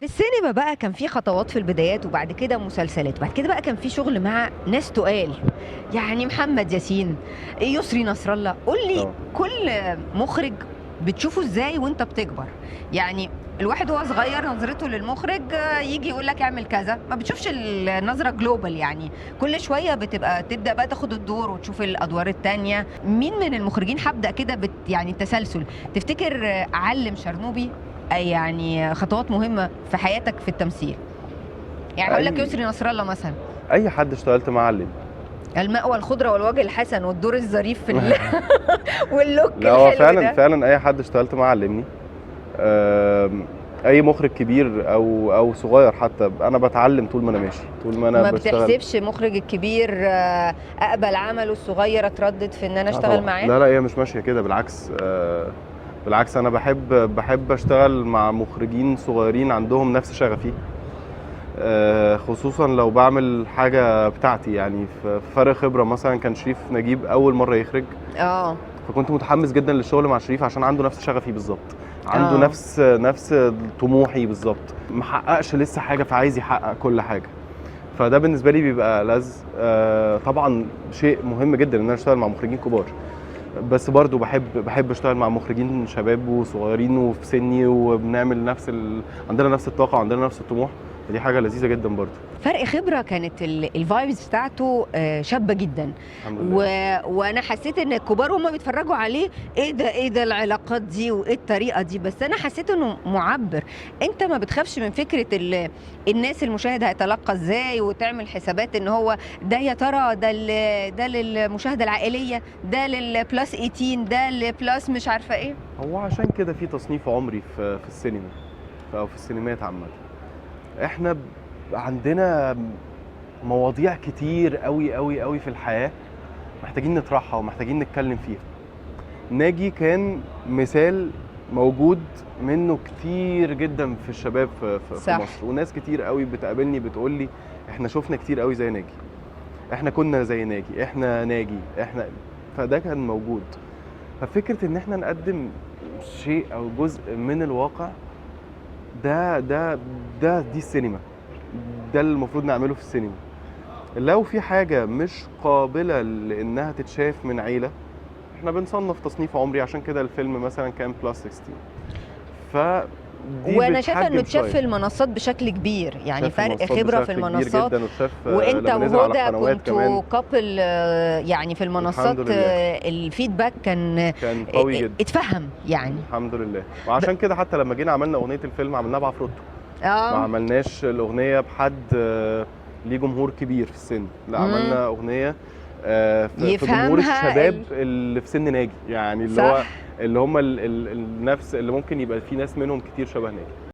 في السينما بقى كان في خطوات في البدايات وبعد كده مسلسلات، وبعد كده بقى كان في شغل مع ناس تقال، يعني محمد ياسين، يسري نصر الله. قُل لي آه. كل مُخرِج بتشوفه إزاي وأنت بتكبر؟ يعني الواحد وهو صغير نظرته للمُخرِج ييجي يقول لك اعمل كذا، ما بتشوفش النظرة global يعني، كل شوية تبدأ بقى تاخد الدور وتشوف الأدوار التانية. مين من المُخرجين حابة كده يعني التسلسل، تفتكر علِّم شرنوبي يعني خطوات مهمة في حياتك في التمثيل؟ يعني هاقول لك أي يسري نصر الله مثلًا، أي حد اشتغلت معاه علّمني. المأوى الخضرة والوجه الحسن والدور الظريف في والlook لأ هو الحلو فعلًا، ده. فعلًا أي حد اشتغلت معاه علّمني. أي مُخرج كبير أو صغير حتى، أنا باتعلّم طول ما أنا ماشي، طول ما أنا ما باشتغل. بتحسبش مُخرِج الكبير أقبل عمله الصغير أتردد في إن أنا لأ أشتغل طبعًا، معاه؟ لا، لأ، هي مش ماشية كده، بالعكس. بالعكس أنا باحب أشتغل مع مُخرجين صغيرين عندهم نفس شغفي. خصوصًا لو باعمل حاجة بتاعتي، يعني في فرق خبرة مثلًا كان شريف نجيب أول مرّة يخرج، آه، فكنت متحمس جدًا للشغل مع شريف عشان عنده نفس شغفي بالضبط، عنده آه. نفس طموحي بالضبط، ما حققش لسه حاجة فعايز يحقق كل حاجة، فده بالنسبة لي بيبقى لذ. طبعًا شيء مهم جدًا إن أنا أشتغل مع مخرجين كبار، بس برضه باحب أشتغل مع مخرجين شباب وصغيرين وفي سني وبنعمل عندنا نفس الطاقة وعندنا نفس الطموح، فدي حاجة لذيذة جدًا برضه. فرق خبرة كانت الvibes بتاعته شابة جدًا، الحمد و لله. وأنا حسيت إن الكبار وهُم بيتفرّجوا عليه إيه ده العلاقات دي وإيه الطريقة دي، بس أنا حسيت إنه مُعبّر. أنت ما بتخافش من فكرة الناس المشاهد هيتلقّى إزاي وتعمل حسابات إن هو ده يا ترى ده للمشاهدة العائلية، ده للplus 18 ده لplus مش عارفة إيه؟ هو عشان كده في تصنيف عمري في السينما أو في السينمات عامةً. إحنا عندنا مواضيع كتير أوي في الحياة محتاجين نطرحها ومحتاجين نتكلم فيها. ناجي كان مثال موجود منه كتير جدًا في الشباب في صح. مصر، وناس كتير أوي بتقابلني بتقول لي إحنا شُفنا كتير أوي زي ناجي، إحنا كنا زي ناجي، إحنا ناجي، فده كان موجود. ففكرة إن إحنا نقدّم شيء أو جزء من الواقع، ده ده دي السينما، ده اللي المفروض نعمله في السينما. لو في حاجة مش قابلة لإنها تتشاف من عيلة، إحنا بنصنّف تصنيف عمري، عشان كده الفيلم مثلًا كان +16، فدي وأنا شايفة إنه بتحجّم اتشاف شوية. في المنصات بشكل كبير، يعني اتشاف في فرق المنصات خبرة في بشكل كبير المنصات. جدًا، واتشاف وأنت لمّا نزل على وهدى القنوات كمان. كنتم couple يعني في المنصات الحمد لله، الfeedback كان كان قوي جدًا. اتفهم يعني. الحمد لله، ب وعشان كده حتى لمّا جينا عملنا أغنية الفيلم عملناها بعفروتو. ما آه، عملناش الأغنية بحد ليه جمهور كبير في السن، لأ إمم، عملنا أغنية في جمهور يفهمها الشباب اللي في سن ناجي، يعني صح. اللي هم ال ال النفس اللي ممكن يبقى في ناس منهم كتير شبه ناجي.